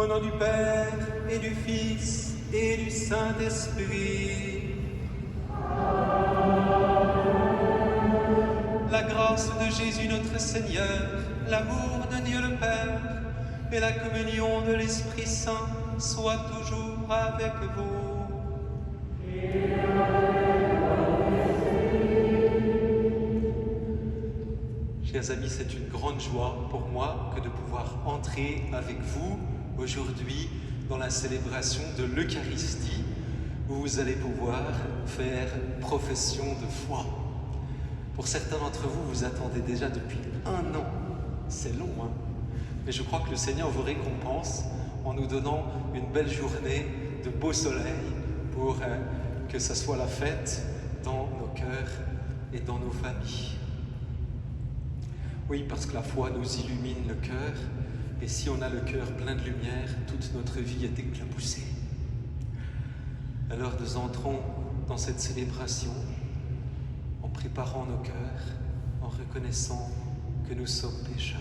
Au nom du Père et du Fils et du Saint-Esprit. La grâce de Jésus notre Seigneur, l'amour de Dieu le Père et la communion de l'Esprit Saint soient toujours avec vous. Chers amis, c'est une grande joie pour moi que de pouvoir entrer avec vous aujourd'hui dans la célébration de l'Eucharistie, où vous allez pouvoir faire profession de foi. Pour certains d'entre vous, vous attendez déjà depuis 1 an. C'est long, hein? Mais je crois que le Seigneur vous récompense en nous donnant une belle journée de beau soleil pour que ce soit la fête dans nos cœurs et dans nos familles. Oui, parce que la foi nous illumine le cœur, et si on a le cœur plein de lumière, toute notre vie est éclaboussée. Alors nous entrons dans cette célébration en préparant nos cœurs, en reconnaissant que nous sommes pécheurs.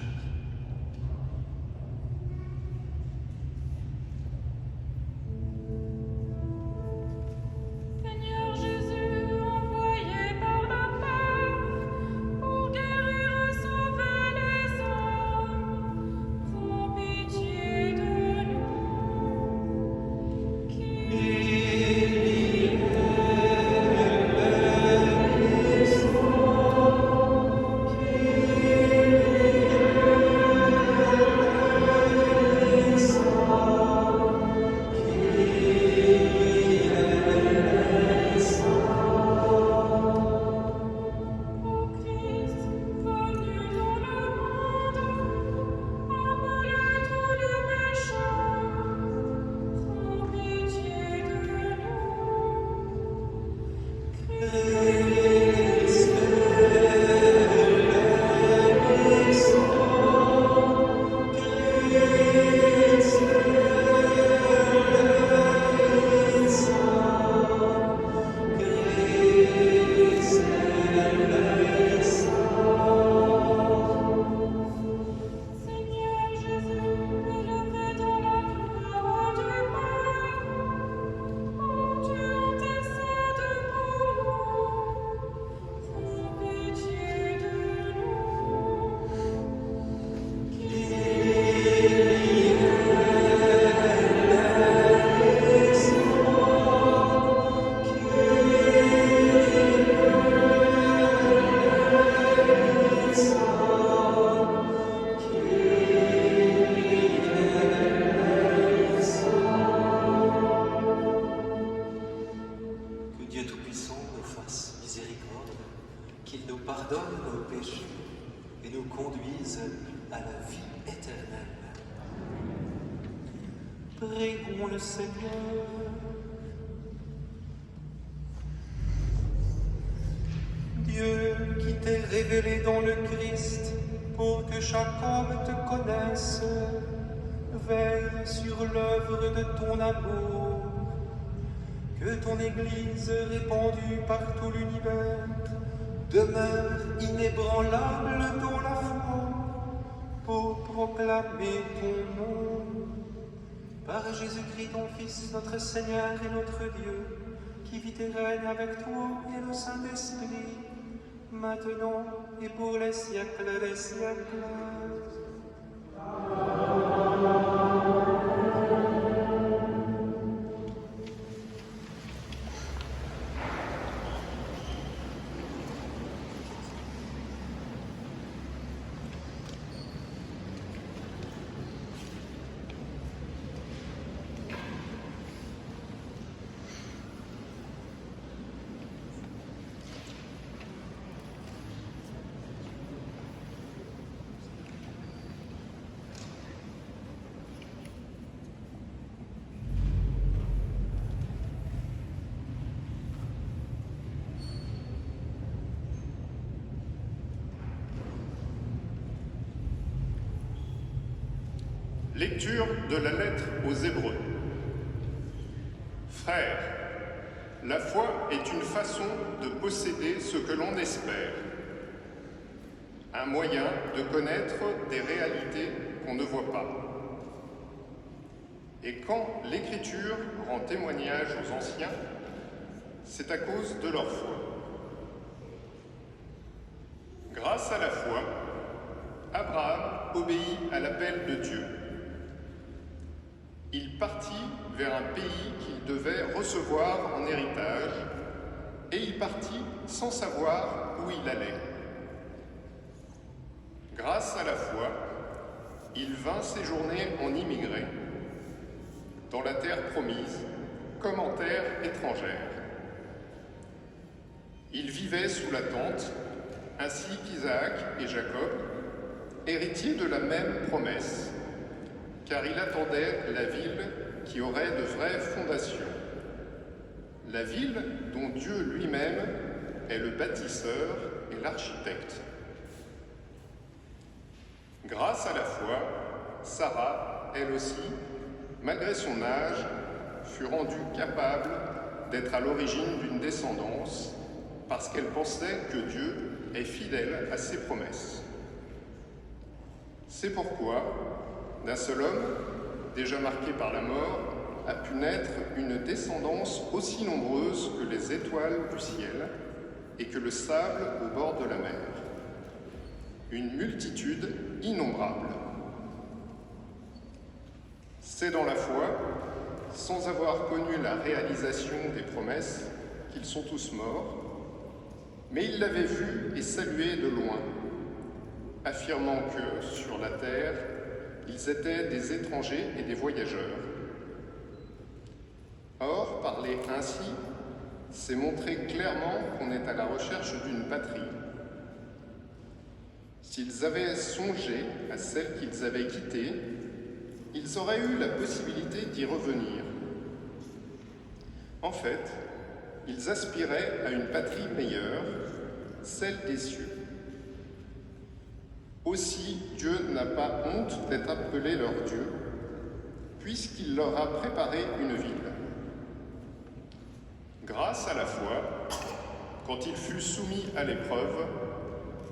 Qu'il nous pardonne nos péchés et nous conduise à la vie éternelle. Prions le Seigneur. Dieu qui t'est révélé dans le Christ pour que chaque homme te connaisse, veille sur l'œuvre de ton amour, que ton Église répandue par tout l'univers demeure inébranlable dans la foi pour proclamer ton nom. Par Jésus-Christ, ton Fils, notre Seigneur et notre Dieu, qui vit et règne avec toi et le Saint-Esprit, maintenant et pour les siècles des siècles. Lecture de la lettre aux Hébreux. Frères, la foi est une façon de posséder ce que l'on espère, un moyen de connaître des réalités qu'on ne voit pas. Et quand l'Écriture rend témoignage aux anciens, c'est à cause de leur foi. Grâce à la foi, Abraham obéit à l'appel de Dieu. Il partit vers un pays qu'il devait recevoir en héritage, et il partit sans savoir où il allait. Grâce à la foi, il vint séjourner en immigré, dans la terre promise, comme en terre étrangère. Il vivait sous la tente, ainsi qu'Isaac et Jacob, héritiers de la même promesse, car il attendait la ville qui aurait de vraies fondations. La ville dont Dieu lui-même est le bâtisseur et l'architecte. Grâce à la foi, Sarah, elle aussi, malgré son âge, fut rendue capable d'être à l'origine d'une descendance parce qu'elle pensait que Dieu est fidèle à ses promesses. C'est pourquoi, d'un seul homme, déjà marqué par la mort, a pu naître une descendance aussi nombreuse que les étoiles du ciel et que le sable au bord de la mer. Une multitude innombrable. C'est dans la foi, sans avoir connu la réalisation des promesses, qu'ils sont tous morts, mais ils l'avaient vu et salué de loin, affirmant que, sur la terre, ils étaient des étrangers et des voyageurs. Or, parler ainsi, c'est montrer clairement qu'on est à la recherche d'une patrie. S'ils avaient songé à celle qu'ils avaient quittée, ils auraient eu la possibilité d'y revenir. En fait, ils aspiraient à une patrie meilleure, celle des cieux. Aussi, Dieu n'a pas honte d'être appelé leur Dieu, puisqu'il leur a préparé une ville. Grâce à la foi, quand il fut soumis à l'épreuve,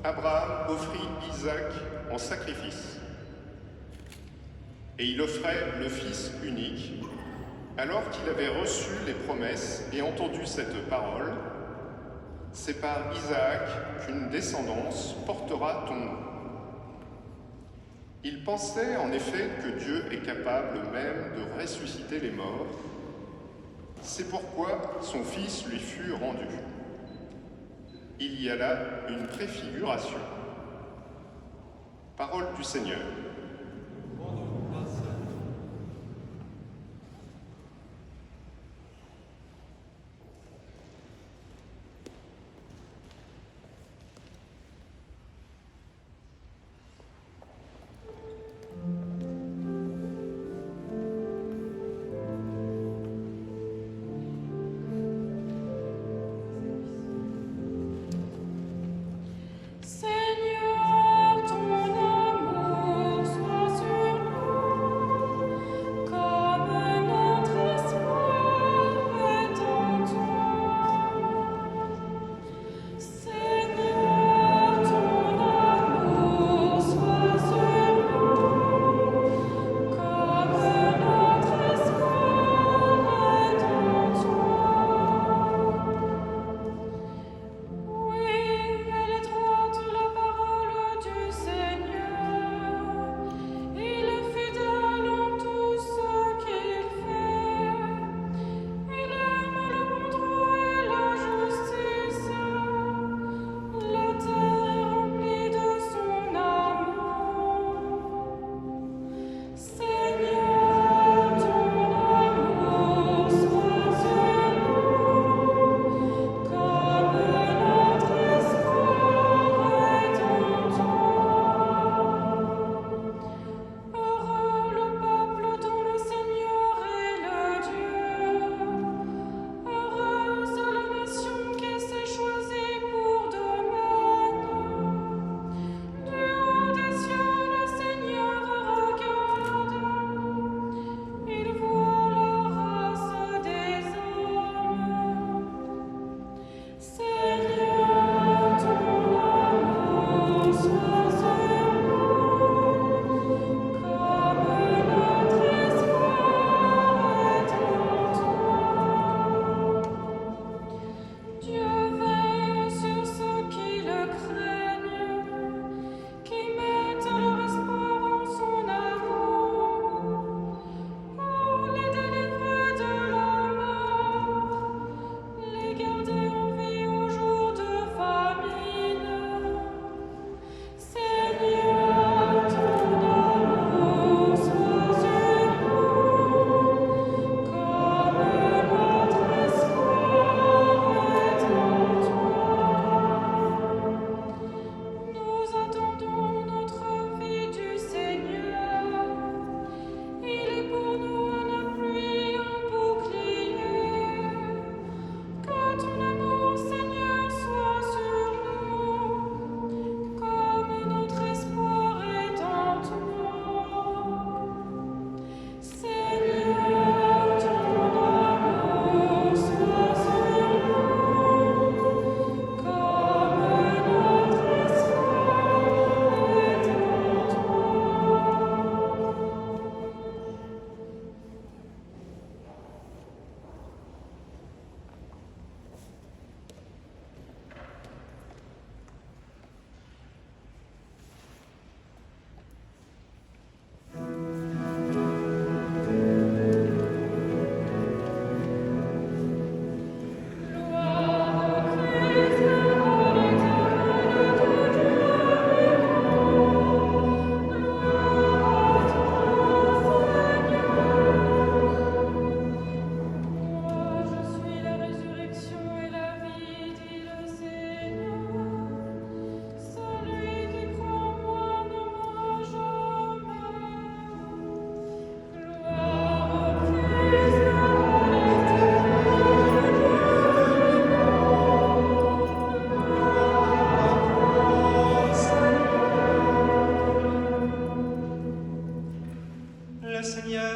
Abraham offrit Isaac en sacrifice. Et il offrait le Fils unique, alors qu'il avait reçu les promesses et entendu cette parole, « C'est par Isaac qu'une descendance portera ton nom ». Il pensait en effet que Dieu est capable même de ressusciter les morts. C'est pourquoi son Fils lui fut rendu. Il y a là une préfiguration. Parole du Seigneur. Seigneur, ton amour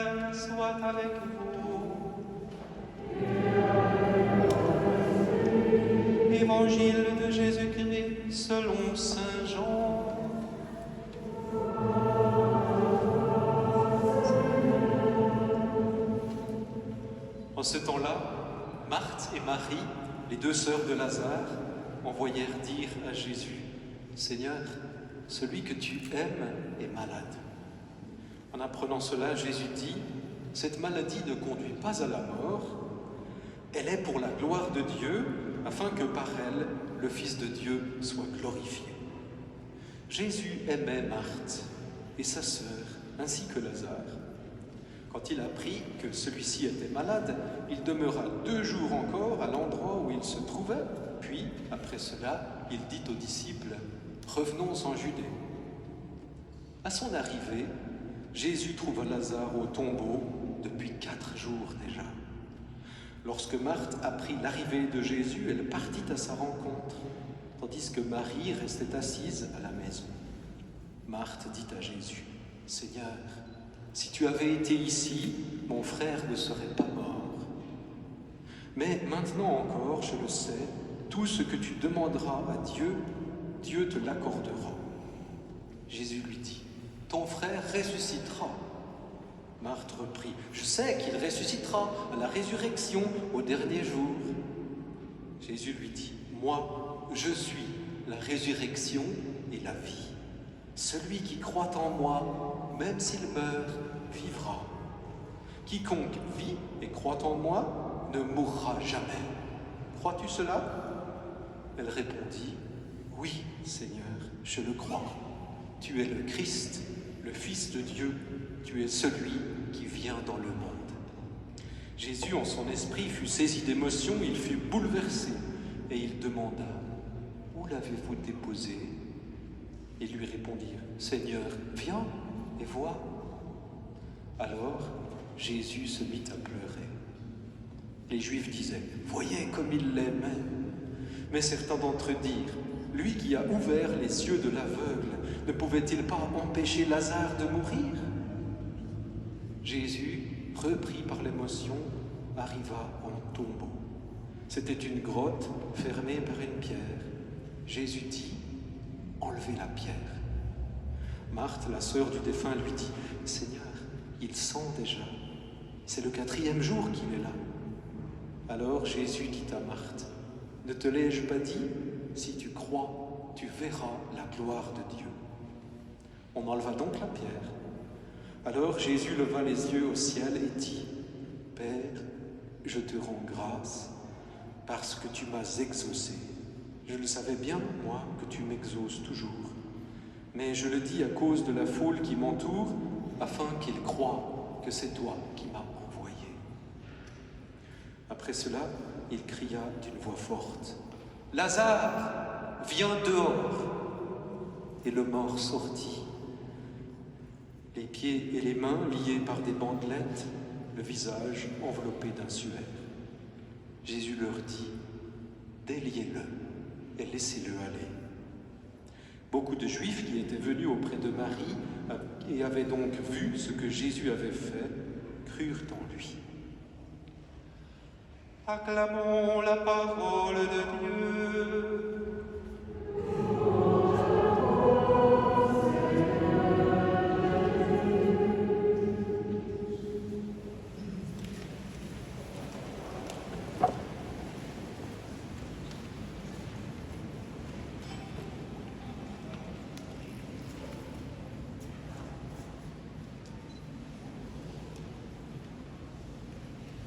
Seigneur soit avec vous. Évangile de Jésus-Christ selon saint Jean. En ce temps-là, Marthe et Marie, les deux sœurs de Lazare, envoyèrent dire à Jésus, « Seigneur, celui que tu aimes est malade. » En apprenant cela, Jésus dit, « Cette maladie ne conduit pas à la mort, elle est pour la gloire de Dieu, afin que par elle, le Fils de Dieu soit glorifié. » Jésus aimait Marthe et sa sœur, ainsi que Lazare. Quand il apprit que celui-ci était malade, il demeura 2 jours encore à l'endroit où il se trouvait, puis, après cela, il dit aux disciples, « Revenons en Judée. » À son arrivée, Jésus trouva Lazare au tombeau depuis 4 jours déjà. Lorsque Marthe apprit l'arrivée de Jésus, elle partit à sa rencontre, tandis que Marie restait assise à la maison. Marthe dit à Jésus, « Seigneur, si tu avais été ici, mon frère ne serait pas mort. Mais maintenant encore, je le sais, tout ce que tu demanderas à Dieu, Dieu te l'accordera. » Jésus lui dit, « Ton frère ressuscitera. » Marthe reprit, « Je sais qu'il ressuscitera à la résurrection au dernier jour. » Jésus lui dit, « Moi, je suis la résurrection et la vie. Celui qui croit en moi, même s'il meurt, vivra. Quiconque vit et croit en moi ne mourra jamais. Crois-tu cela ?» Elle répondit, « Oui, Seigneur, je le crois. Tu es le Christ, le Fils de Dieu, tu es celui qui vient dans le monde. » Jésus, en son esprit, fut saisi d'émotion, il fut bouleversé, et il demanda, « Où l'avez-vous déposé ?» Ils lui répondirent, « Seigneur, viens et vois. » Alors Jésus se mit à pleurer. Les Juifs disaient, « Voyez comme il l'aimait. » Mais certains d'entre eux dirent, « Lui qui a ouvert les yeux de l'aveugle, ne pouvait-il pas empêcher Lazare de mourir ?» Jésus, repris par l'émotion, arriva en tombeau. C'était une grotte fermée par une pierre. Jésus dit, « Enlevez la pierre. » Marthe, la sœur du défunt, lui dit, « Seigneur, il sent déjà. C'est le 4e jour qu'il est là. » Alors Jésus dit à Marthe, « Ne te l'ai-je pas dit? Si tu crois, tu verras la gloire de Dieu. » On enleva donc la pierre. Alors Jésus leva les yeux au ciel et dit, « Père, je te rends grâce parce que tu m'as exaucé. Je le savais bien, moi, que tu m'exauces toujours. Mais je le dis à cause de la foule qui m'entoure, afin qu'ils croient que c'est toi qui m'as envoyé. » Après cela, il cria d'une voix forte, « Lazare, viens dehors !» Et le mort sortit, les pieds et les mains liés par des bandelettes, le visage enveloppé d'un suaire. Jésus leur dit, « Déliez-le et laissez-le aller. » Beaucoup de Juifs qui étaient venus auprès de Marie et avaient donc vu ce que Jésus avait fait, crurent en lui. Acclamons la parole de Dieu.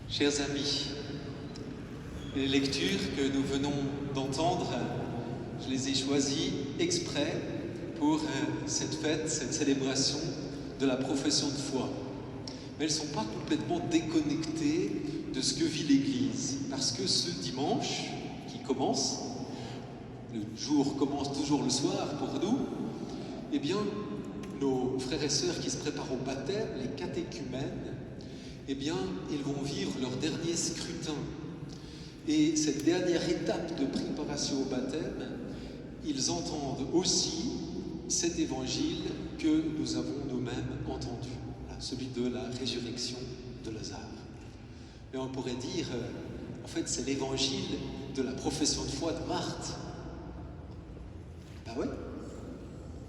Chers amis, les lectures que nous venons d'entendre, je les ai choisies exprès pour cette fête, cette célébration de la profession de foi. Mais elles ne sont pas complètement déconnectées de ce que vit l'Église, parce que ce dimanche qui commence, le jour commence toujours le soir pour nous, eh bien, nos frères et sœurs qui se préparent au baptême, les catéchumènes, eh bien, ils vont vivre leur dernier scrutin. Et cette dernière étape de préparation au baptême, ils entendent aussi cet évangile que nous avons nous-mêmes entendu. celui de la résurrection de Lazare. Mais on pourrait dire, en fait, c'est l'évangile de la profession de foi de Marthe. Ben ouais,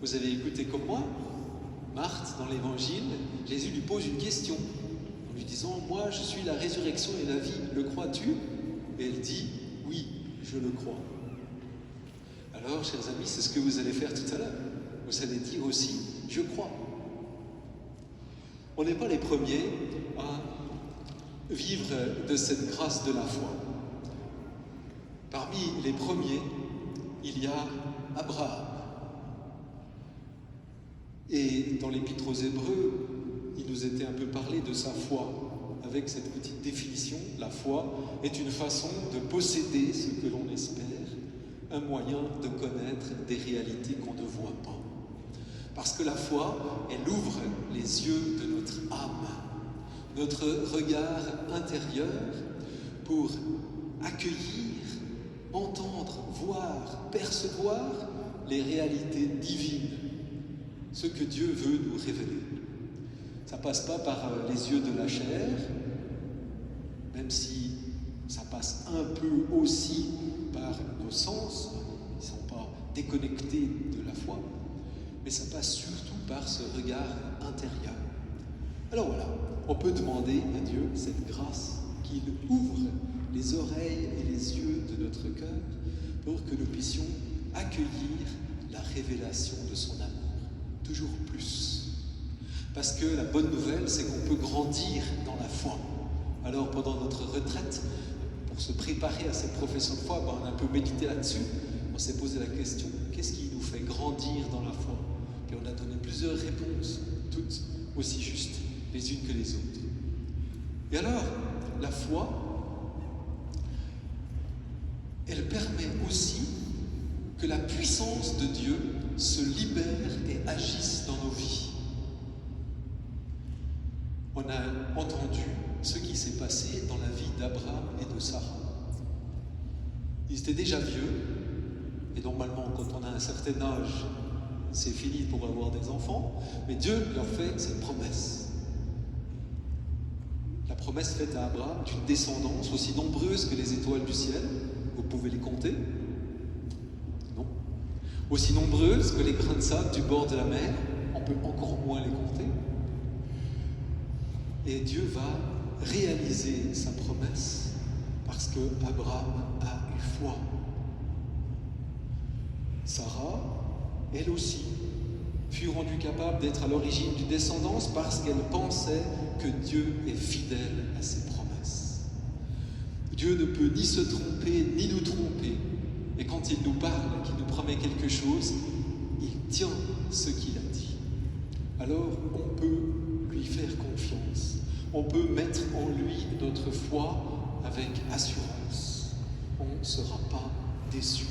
vous avez écouté comme moi, Marthe, dans l'évangile, Jésus lui pose une question, en lui disant, moi je suis la résurrection et la vie, le crois-tu? Et elle dit, oui, je le crois. Alors, chers amis, c'est ce que vous allez faire tout à l'heure. Vous allez dire aussi, je crois. On n'est pas les premiers à vivre de cette grâce de la foi. Parmi les premiers, il y a Abraham. Et dans l'Épître aux Hébreux, il nous était un peu parlé de sa foi, avec cette petite définition, la foi est une façon de posséder ce que l'on espère, un moyen de connaître des réalités qu'on ne voit pas. Parce que la foi, elle ouvre les yeux de notre âme, notre regard intérieur pour accueillir, entendre, voir, percevoir les réalités divines, ce que Dieu veut nous révéler. Ça ne passe pas par les yeux de la chair, même si ça passe un peu aussi par nos sens, ils ne sont pas déconnectés de la foi, mais ça passe surtout par ce regard intérieur. Alors voilà, on peut demander à Dieu cette grâce qu'il ouvre les oreilles et les yeux de notre cœur pour que nous puissions accueillir la révélation de son amour, toujours plus. Parce que la bonne nouvelle, c'est qu'on peut grandir dans la foi. Alors pendant notre retraite, pour se préparer à cette profession de foi, on a un peu médité là-dessus, on s'est posé la question, qu'est-ce qui nous fait grandir dans la foi? Puis on a donné plusieurs réponses, toutes aussi justes les unes que les autres. Et alors, la foi, elle permet aussi que la puissance de Dieu se libère et agisse dans nos vies. On a entendu ce qui s'est passé dans la vie d'Abraham et de Sarah. Ils étaient déjà vieux, et normalement, quand on a un certain âge, c'est fini pour avoir des enfants, mais Dieu leur fait cette promesse. La promesse faite à Abraham d'une descendance aussi nombreuse que les étoiles du ciel, vous pouvez les compter? Non. Aussi nombreuse que les grains de sable du bord de la mer, on peut encore moins les compter. Et Dieu va réaliser sa promesse parce que Abraham a eu foi. Sarah, elle aussi, fut rendue capable d'être à l'origine d'une descendance parce qu'elle pensait que Dieu est fidèle à ses promesses. Dieu ne peut ni se tromper, ni nous tromper. Et quand il nous parle, qu'il nous promet quelque chose, il tient ce qu'il a dit. Alors, on peut lui faire confiance. On peut mettre en lui notre foi avec assurance. On ne sera pas déçu.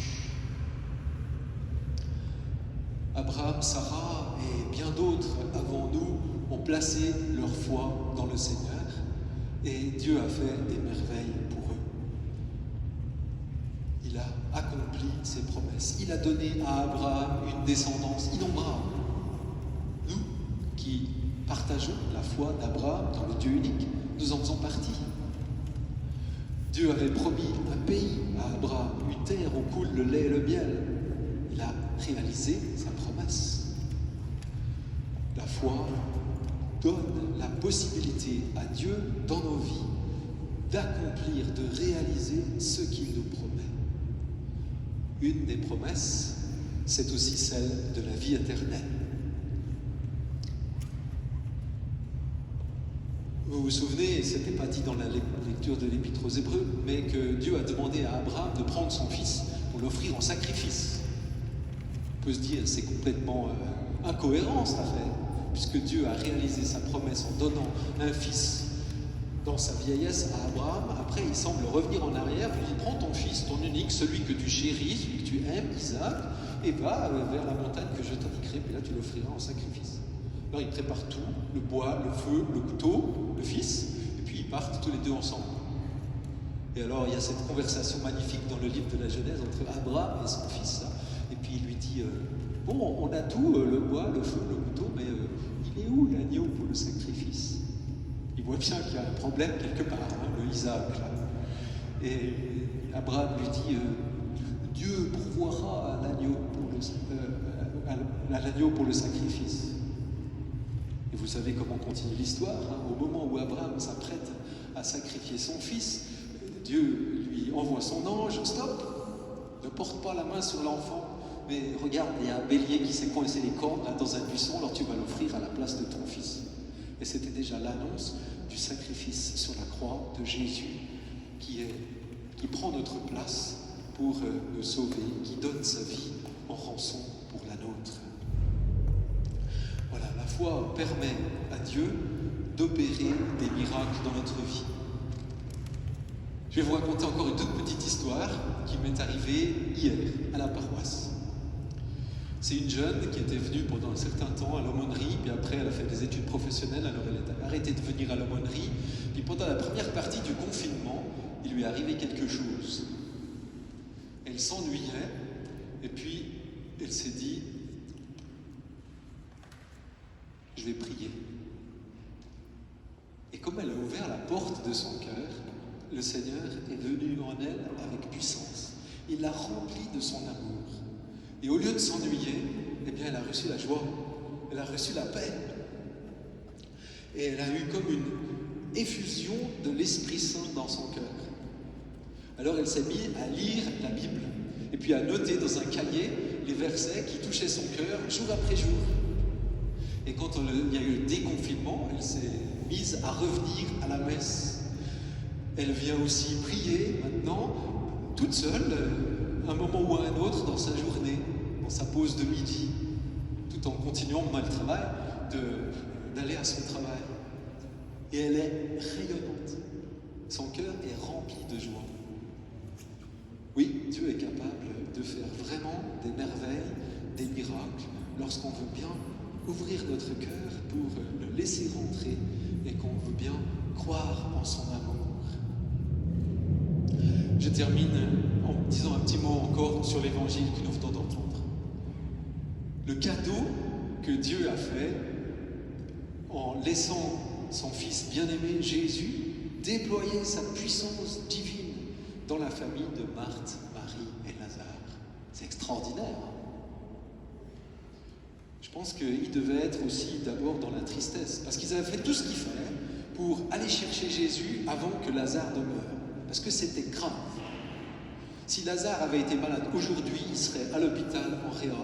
Abraham, Sarah et bien d'autres avant nous ont placé leur foi dans le Seigneur et Dieu a fait des merveilles pour eux. Il a accompli ses promesses. Il a donné à Abraham une descendance innombrable. Nous, qui partageons la foi d'Abraham dans le Dieu unique, nous en faisons partie. Dieu avait promis un pays à Abraham, une terre où coule le lait et le miel. Il a réalisé sa promesse. La foi donne la possibilité à Dieu, dans nos vies, d'accomplir, de réaliser ce qu'il nous promet. Une des promesses, c'est aussi celle de la vie éternelle. Vous vous souvenez, ce n'était pas dit dans la lecture de l'Épître aux Hébreux, mais que Dieu a demandé à Abraham de prendre son fils pour l'offrir en sacrifice. On peut se dire, c'est complètement incohérent cette affaire, puisque Dieu a réalisé sa promesse en donnant un fils dans sa vieillesse à Abraham. Après, il semble revenir en arrière, puis il dit, prends ton fils, ton unique, celui que tu chéris, celui que tu aimes, Isaac, et va vers la montagne que je t'indiquerai, puis là tu l'offriras en sacrifice. Alors il prépare tout, le bois, le feu, le couteau, le fils, et puis ils partent tous les deux ensemble. Et alors il y a cette conversation magnifique dans le livre de la Genèse entre Abraham et son fils, là. Et puis il lui dit, bon, on a tout, le bois, le feu, le couteau, mais il est où l'agneau pour le sacrifice? voit bien qu'il y a un problème quelque part, hein, le Isaac. Là. Et Abraham lui dit Dieu pourvoira l'agneau pour le sacrifice. Et vous savez comment continue l'histoire. Hein. Au moment où Abraham s'apprête à sacrifier son fils, Dieu lui envoie son ange. Stop, ne porte pas la main sur l'enfant. Mais regarde, il y a un bélier qui s'est coincé les cornes là, dans un buisson, alors tu vas l'offrir à la place de ton fils. Et c'était déjà l'annonce du sacrifice sur la croix de Jésus qui prend notre place pour nous sauver, qui donne sa vie en rançon pour la nôtre. Voilà, la foi permet à Dieu d'opérer des miracles dans notre vie. Je vais vous raconter encore une toute petite histoire qui m'est arrivée hier à la paroisse. C'est une jeune qui était venue pendant un certain temps à l'aumônerie, puis après elle a fait des études professionnelles, alors elle a arrêté de venir à l'aumônerie, puis pendant la première partie du confinement, il lui est arrivé quelque chose. Elle s'ennuyait, et puis elle s'est dit « Je vais prier ». Et comme elle a ouvert la porte de son cœur, le Seigneur est venu en elle avec puissance. Il l'a remplie de son amour. Et au lieu de s'ennuyer, eh bien, elle a reçu la joie, elle a reçu la paix. Et elle a eu comme une effusion de l'Esprit Saint dans son cœur. Alors elle s'est mise à lire la Bible, et puis à noter dans un cahier les versets qui touchaient son cœur jour après jour. Et quand il y a eu le déconfinement, elle s'est mise à revenir à la messe. Elle vient aussi prier maintenant, toute seule, un moment ou un autre dans sa journée, dans sa pause de midi, tout en continuant pendant le travail, d'aller à son travail. Et elle est rayonnante. Son cœur est rempli de joie. Oui, Dieu est capable de faire vraiment des merveilles, des miracles, lorsqu'on veut bien ouvrir notre cœur pour le laisser rentrer et qu'on veut bien croire en son amour. Je termine en disant un petit mot encore sur l'évangile que nous venons d'entendre. Le cadeau que Dieu a fait en laissant son Fils bien-aimé Jésus déployer sa puissance divine dans la famille de Marthe, Marie et Lazare. C'est extraordinaire. Je pense qu'il devait être aussi d'abord dans la tristesse, parce qu'ils avaient fait tout ce qu'il fallait pour aller chercher Jésus avant que Lazare ne meure. Parce que c'était grave. Si Lazare avait été malade aujourd'hui, il serait à l'hôpital en réa,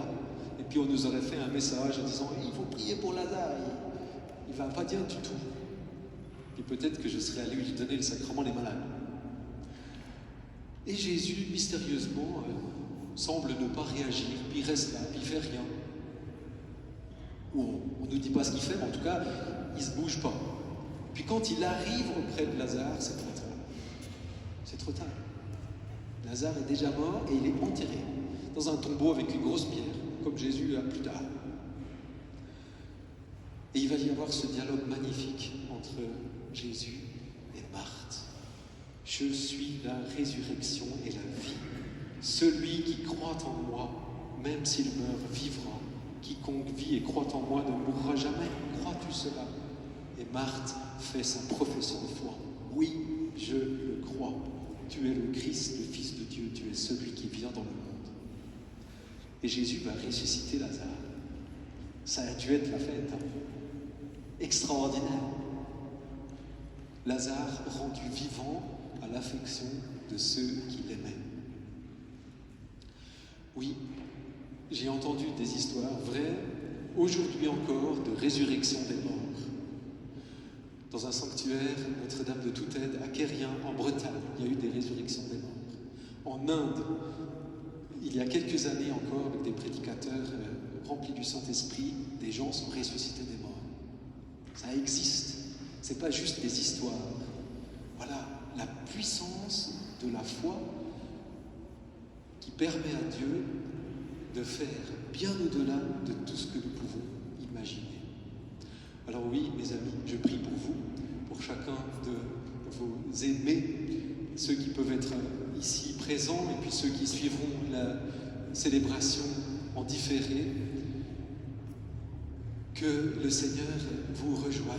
et puis on nous aurait fait un message en disant « Il faut prier pour Lazare, il ne va pas bien du tout. » Et peut-être que je serais allé lui donner le sacrement des malades. Et Jésus, mystérieusement, semble ne pas réagir, puis il reste là, puis il ne fait rien. Ou on ne nous dit pas ce qu'il fait, mais en tout cas, il ne se bouge pas. Puis quand il arrive auprès de Lazare, c'est trop tard. C'est trop tard. Lazare est déjà mort et il est enterré dans un tombeau avec une grosse pierre, comme Jésus a plus tard. Et il va y avoir ce dialogue magnifique entre Jésus et Marthe. Je suis la résurrection et la vie. Celui qui croit en moi, même s'il meurt, vivra. Quiconque vit et croit en moi ne mourra jamais. Crois-tu cela? Et Marthe fait sa profession de foi. Oui, je le crois. Tu es le Christ, le Fils de Dieu. Tu es celui qui vient dans le monde. Et Jésus va ressusciter Lazare. Ça a dû être la fête. Hein. Extraordinaire. Lazare rendu vivant à l'affection de ceux qui l'aimaient. Oui, j'ai entendu des histoires vraies, aujourd'hui encore, de résurrection des morts. Dans un sanctuaire, Notre-Dame de Toute-Aide, à Quérien, en Bretagne, il y a eu des résurrections des morts. En Inde, il y a quelques années encore, avec des prédicateurs remplis du Saint-Esprit, des gens sont ressuscités des morts. Ça existe. Ce n'est pas juste des histoires. Voilà la puissance de la foi qui permet à Dieu de faire bien au-delà de tout ce que nous pouvons imaginer. Alors oui, mes amis, je prie pour vous, pour chacun de vos aimés, ceux qui peuvent être ici présents et puis ceux qui suivront la célébration en différé, que le Seigneur vous rejoigne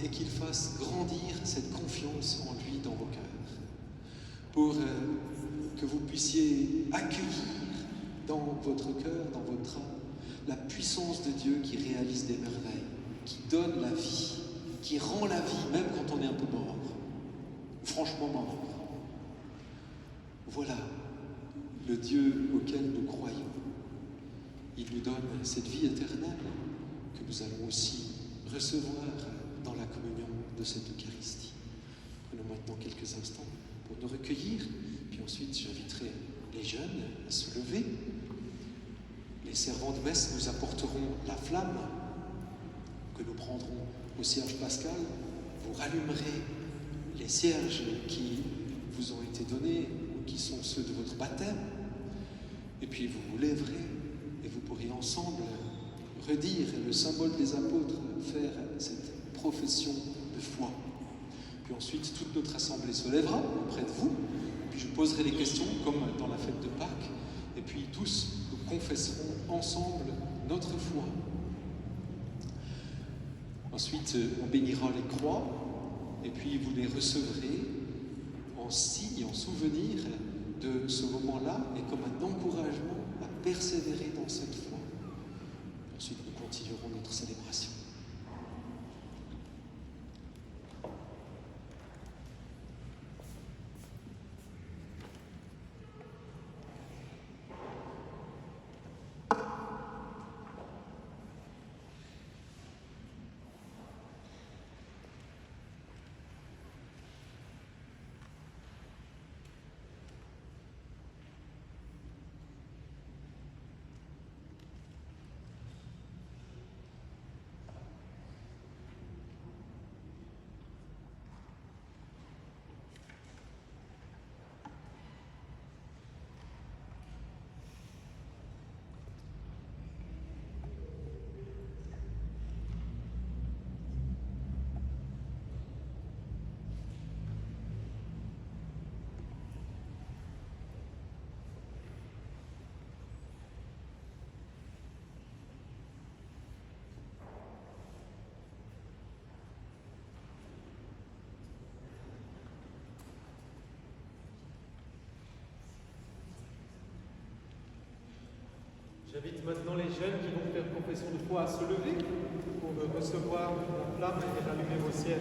et qu'il fasse grandir cette confiance en lui dans vos cœurs, pour que vous puissiez accueillir dans votre cœur, dans votre âme, la puissance de Dieu qui réalise des merveilles, qui donne la vie, qui rend la vie même quand on est un peu mort, ou franchement mort. Voilà le Dieu auquel nous croyons. Il nous donne cette vie éternelle que nous allons aussi recevoir dans la communion de cette Eucharistie. Prenons maintenant quelques instants pour nous recueillir, puis ensuite j'inviterai les jeunes à se lever. Les servants de messe nous apporteront la flamme que nous prendrons au cierge pascal. Vous rallumerez les cierges qui vous ont été donnés ou qui sont ceux de votre baptême. Et puis vous vous lèverez et vous pourrez ensemble redire le symbole des apôtres, faire cette profession de foi. Puis ensuite, toute notre assemblée se lèvera auprès de vous, puis je poserai des questions comme dans la fête de Pâques, et puis tous nous confesserons ensemble notre foi. Ensuite, on bénira les croix, et puis vous les recevrez en signe, en souvenir de ce moment-là, et comme un encouragement à persévérer dans cette foi. Ensuite, nous continuerons notre célébration. J'invite maintenant les jeunes qui vont faire confession de foi à se lever pour recevoir la flamme et rallumer vos sièges.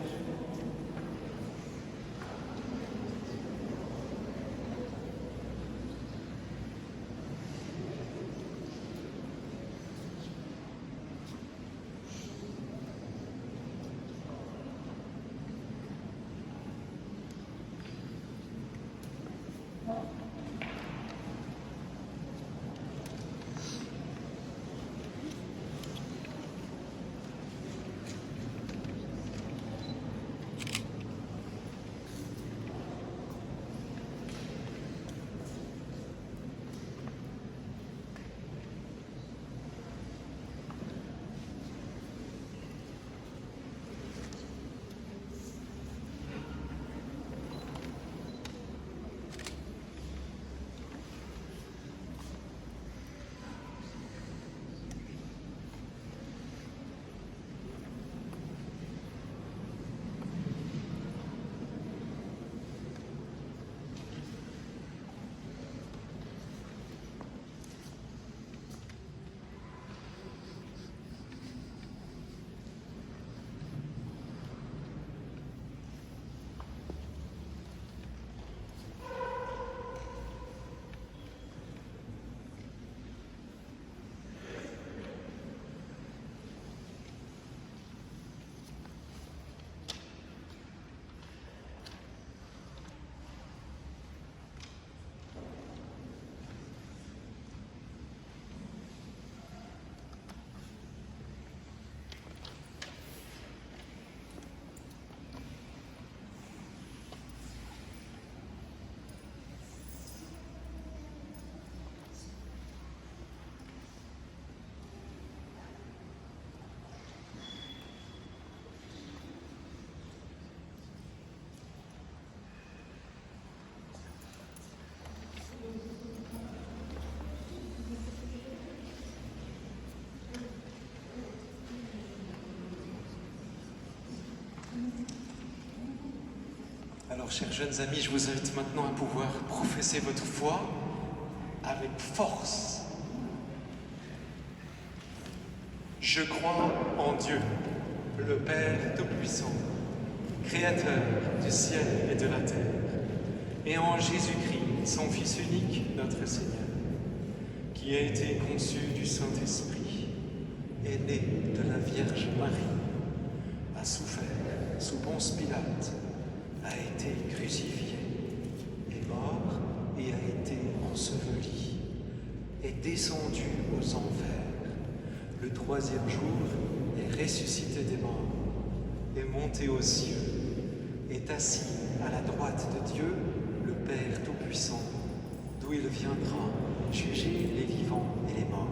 Alors, chers jeunes amis, je vous invite maintenant à pouvoir professer votre foi avec force. Je crois en Dieu, le Père Tout-Puissant, Créateur du ciel et de la terre, et en Jésus-Christ, son Fils unique, notre Seigneur, qui a été conçu du Saint-Esprit, est né de la Vierge Marie, a souffert sous Ponce Pilate, a été crucifié, est mort et a été enseveli, est descendu aux enfers. Le troisième jour est ressuscité des morts, est monté aux cieux, est assis à la droite de Dieu, le Père Tout-Puissant, d'où il viendra juger les vivants et les morts.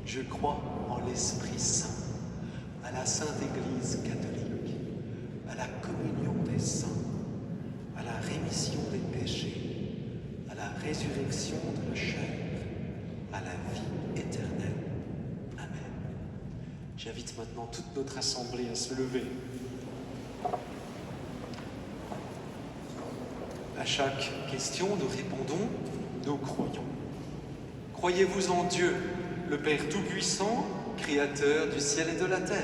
Je crois en l'Esprit Saint, à la Sainte Église catholique, à la communion des saints, à la rémission des péchés, à la résurrection de la chair, à la vie éternelle. Amen. J'invite maintenant toute notre assemblée à se lever. À chaque question, nous répondons, nous croyons. Croyez-vous en Dieu, le Père Tout-Puissant, Créateur du ciel et de la terre?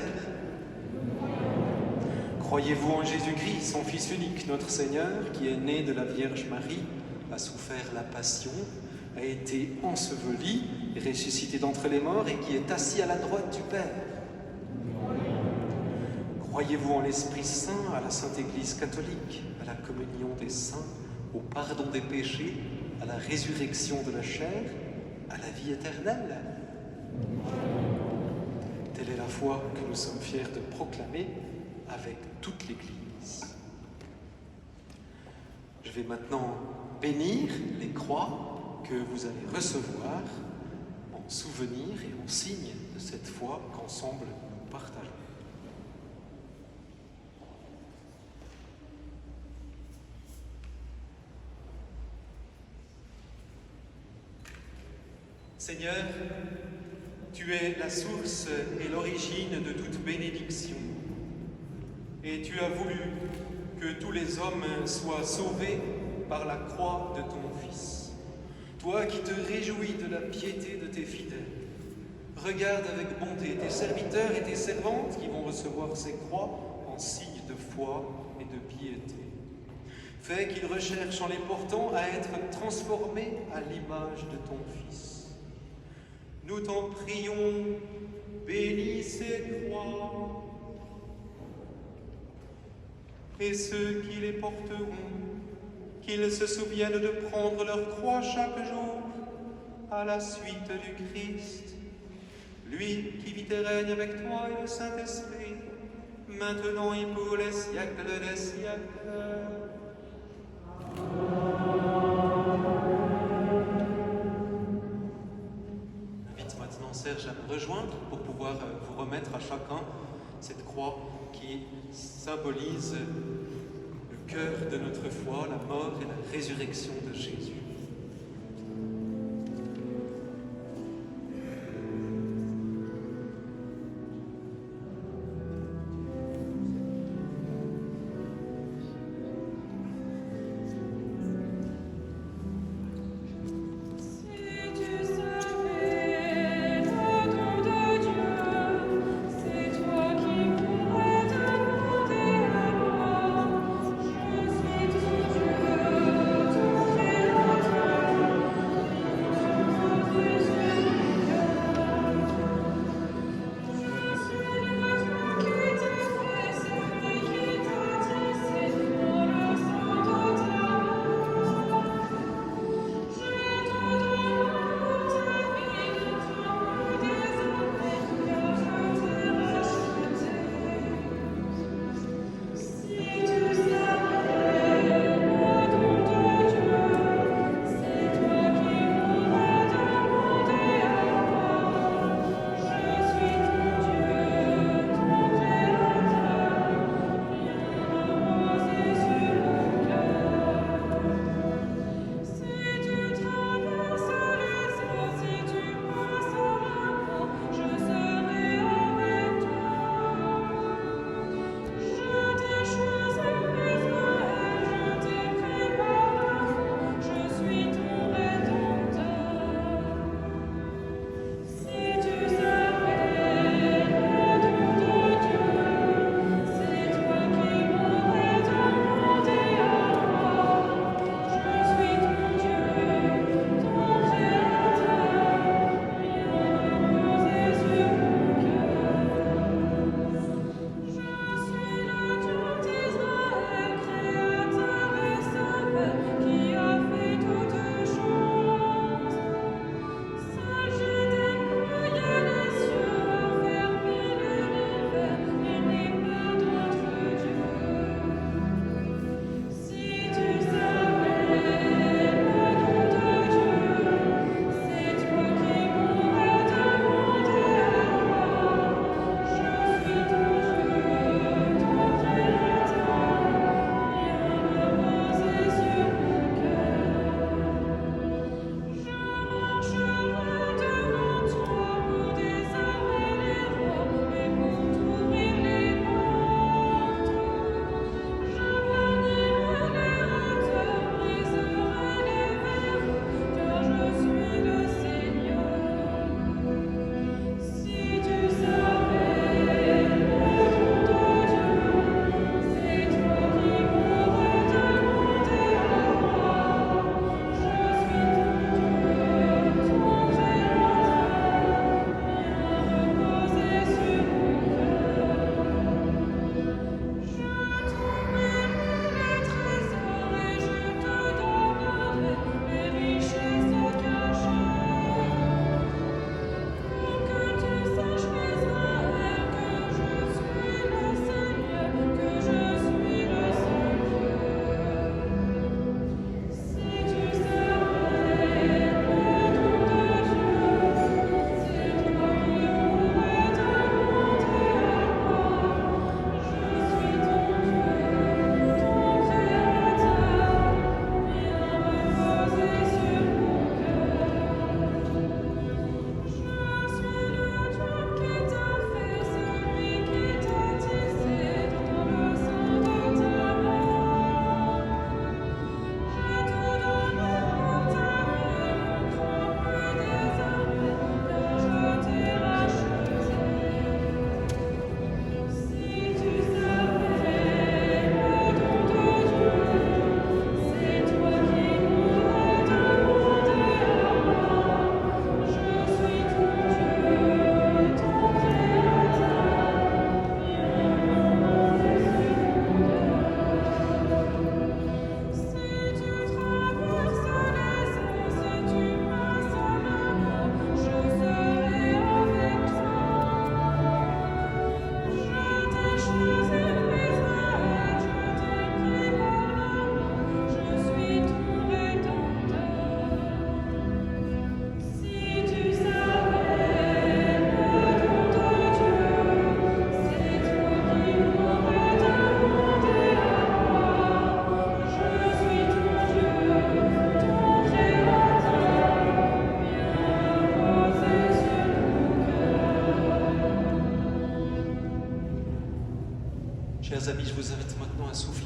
Croyez-vous en Jésus-Christ, son Fils unique, notre Seigneur, qui est né de la Vierge Marie, a souffert la passion, a été enseveli, ressuscité d'entre les morts et qui est assis à la droite du Père? Croyez-vous en l'Esprit Saint, à la Sainte Église catholique, à la communion des saints, au pardon des péchés, à la résurrection de la chair, à la vie éternelle? Telle est la foi que nous sommes fiers de proclamer avec toute l'Église. Je vais maintenant bénir les croix que vous allez recevoir en souvenir et en signe de cette foi qu'ensemble nous partageons. Seigneur, tu es la source et l'origine de toute bénédiction, et tu as voulu que tous les hommes soient sauvés par la croix de ton Fils. Toi qui te réjouis de la piété de tes fidèles, regarde avec bonté tes serviteurs et tes servantes qui vont recevoir ces croix en signe de foi et de piété. Fais qu'ils recherchent en les portant à être transformés à l'image de ton Fils. Nous t'en prions, bénis ces croix, et ceux qui les porteront, qu'ils se souviennent de prendre leur croix chaque jour à la suite du Christ, lui qui vit et règne avec toi et le Saint-Esprit, maintenant et pour les siècles des siècles. J'invite maintenant Serge à me rejoindre pour pouvoir vous remettre à chacun cette croix qui symbolise le cœur de notre foi, la mort et la résurrection de Jésus. Je suis tout Dieu, tout créateur.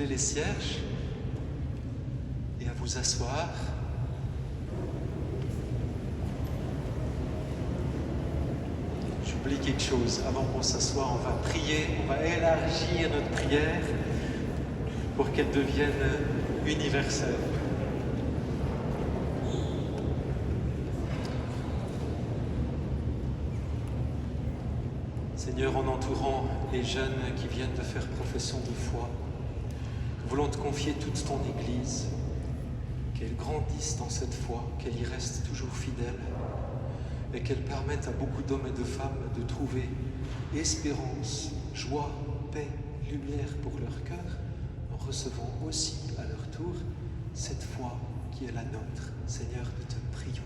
renouveler les cierges et à vous asseoir. J'oublie quelque chose. Avant qu'on s'assoie, on va prier, on va élargir notre prière pour qu'elle devienne universelle. Seigneur, en entourant les jeunes qui viennent de faire profession de foi, nous voulons te confier toute ton Église, qu'elle grandisse dans cette foi, qu'elle y reste toujours fidèle et qu'elle permette à beaucoup d'hommes et de femmes de trouver espérance, joie, paix, lumière pour leur cœur, en recevant aussi à leur tour cette foi qui est la nôtre. Seigneur, nous te prions.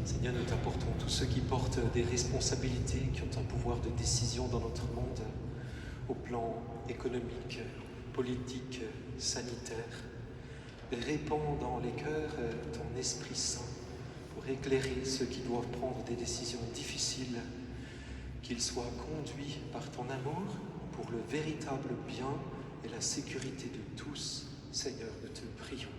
Seigneur, nous t'apportons tous ceux qui portent des responsabilités, qui ont un pouvoir de décision dans notre monde, au plan économique, politique, sanitaire. Répands dans les cœurs ton Esprit Saint pour éclairer ceux qui doivent prendre des décisions difficiles, qu'ils soient conduits par ton amour pour le véritable bien et la sécurité de tous. Seigneur, nous te prions.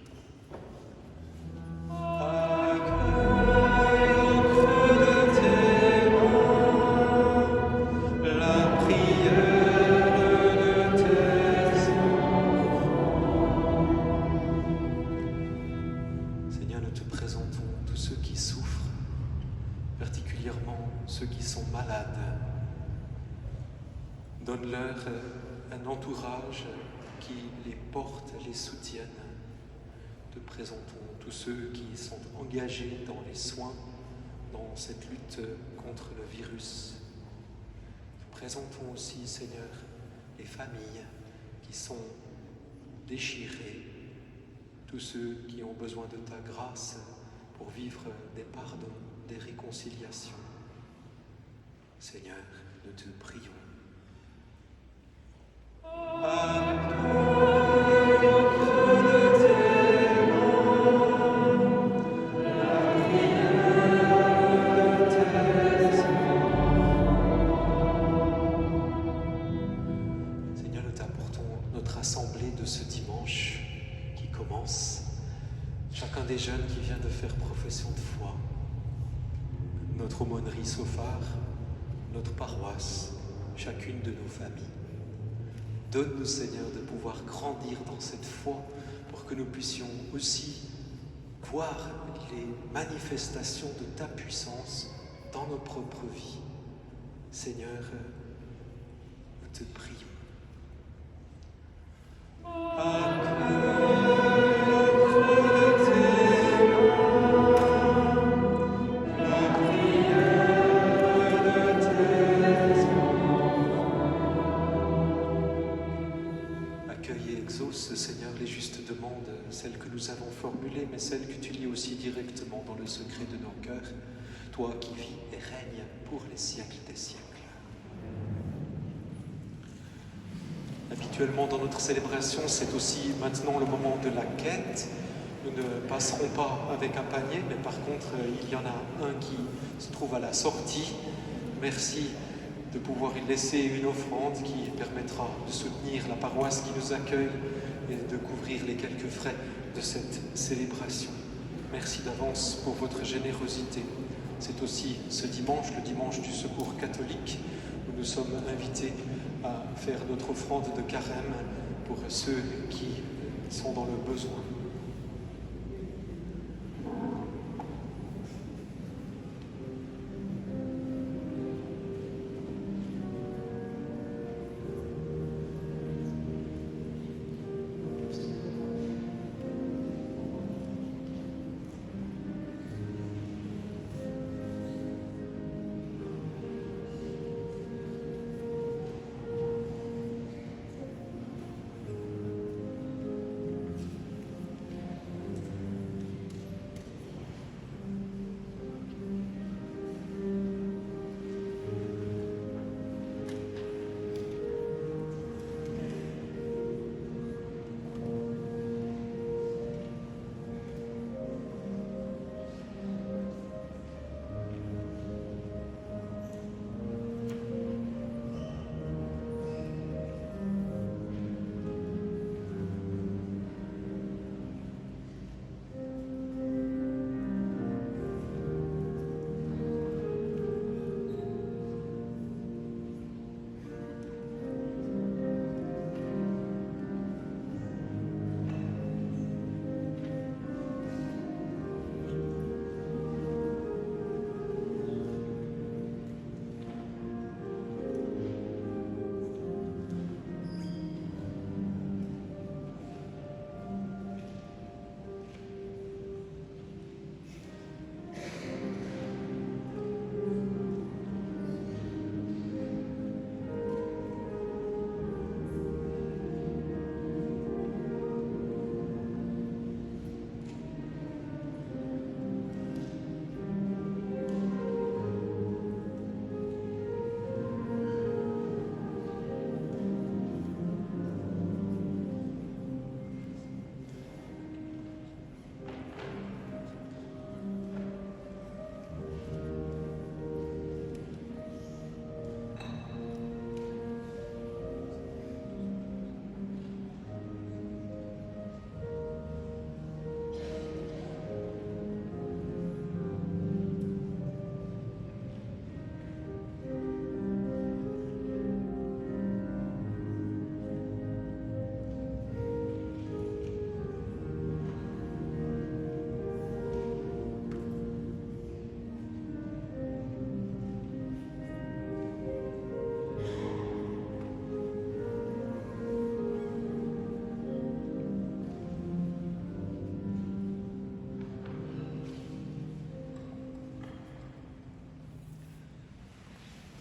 Seigneur, nous te présentons tous ceux qui souffrent, particulièrement ceux qui sont malades. Donne-leur un entourage qui les porte, les soutienne. Te présentons tous ceux qui sont engagés dans les soins, dans cette lutte contre le virus. Te présentons aussi, Seigneur, les familles qui sont déchirées, tous ceux qui ont besoin de ta grâce pour vivre des pardons, des réconciliations. Seigneur, nous te prions. Seigneur, nous t'apportons notre assemblée de ce dimanche qui commence. Chacun des jeunes qui vient de faire profession de foi, notre aumônerie Sophar, notre paroisse, chacune de nos familles. Donne-nous, Seigneur, de pouvoir grandir dans cette foi pour que nous puissions aussi voir les manifestations de ta puissance dans nos propres vies. Seigneur, nous te prions. Accueille et exauce, Seigneur, les justes demandes, celles que nous avons formulées, mais celles que tu lis aussi directement dans le secret de nos cœurs, toi qui vis et règnes pour les siècles des siècles. Habituellement dans notre célébration, c'est aussi maintenant le moment de la quête. Nous ne passerons pas avec un panier, mais par contre, il y en a un qui se trouve à la sortie. Merci de pouvoir y laisser une offrande qui permettra de soutenir la paroisse qui nous accueille et de couvrir les quelques frais de cette célébration. Merci d'avance pour votre générosité. C'est aussi ce dimanche, le dimanche du Secours catholique, où nous sommes invités à faire notre offrande de carême pour ceux qui sont dans le besoin.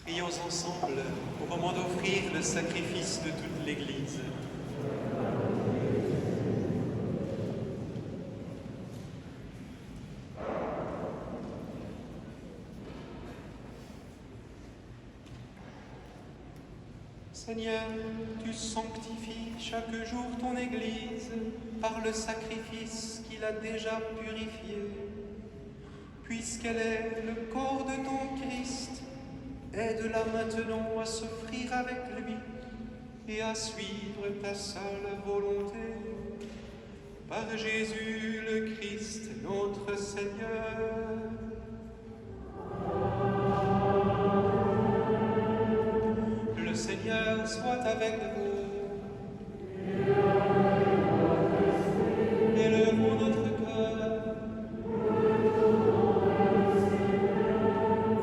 Prions ensemble au moment d'offrir le sacrifice de toute l'Église. Seigneur, tu sanctifies chaque jour ton Église par le sacrifice qu'il a déjà purifié. Puisqu'elle est le corps de ton Christ, aide-la maintenant à s'offrir avec lui et à suivre ta seule volonté. Par Jésus le Christ, notre Seigneur. Le Seigneur soit avec vous. Élevons notre cœur.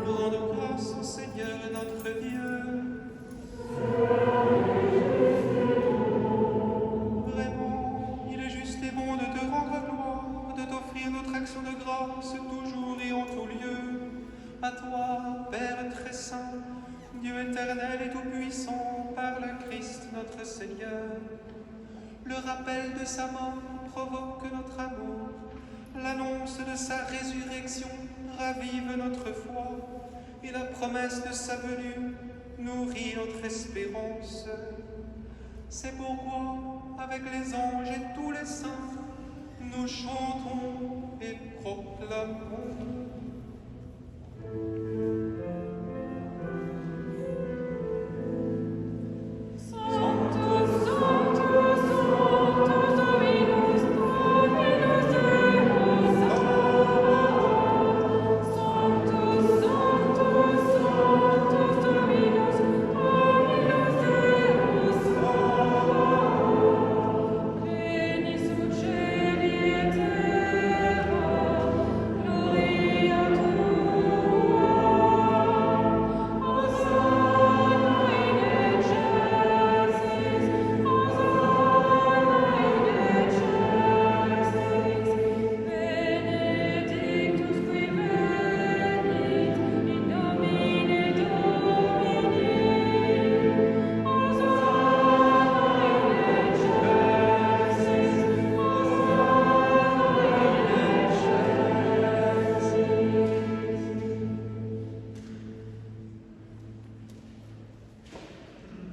Rendons grâce au Seigneur notre Dieu. Vraiment, il est juste et bon de te rendre gloire, de t'offrir notre action de grâce toujours et en tout lieu. À toi, Père très saint, Dieu éternel et tout-puissant, par le Christ notre Seigneur. Le rappel de sa mort provoque notre amour. L'annonce de sa résurrection ravive notre foi. Et la promesse de sa venue nourrit notre espérance. C'est pourquoi, avec les anges et tous les saints, nous chantons et proclamons.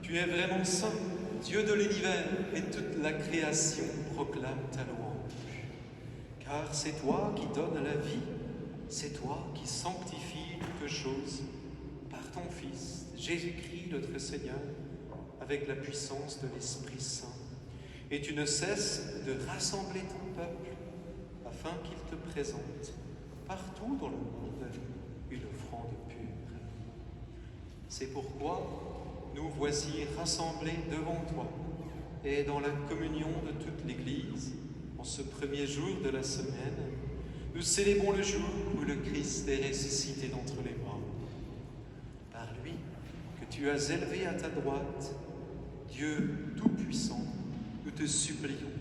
Tu es vraiment saint, Dieu de l'univers, et toute la création proclame ta louange. Car c'est toi qui donnes la vie, c'est toi qui sanctifies toutes choses par ton Fils, Jésus-Christ notre Seigneur, avec la puissance de l'Esprit Saint. Et tu ne cesses de rassembler ton peuple afin qu'il te présente partout dans le monde une offrande pure. C'est pourquoi nous voici rassemblés devant toi et dans la communion de toute l'Église, en ce premier jour de la semaine, nous célébrons le jour où le Christ est ressuscité d'entre les morts. Par lui, que tu as élevé à ta droite, Dieu Tout-Puissant, nous te supplions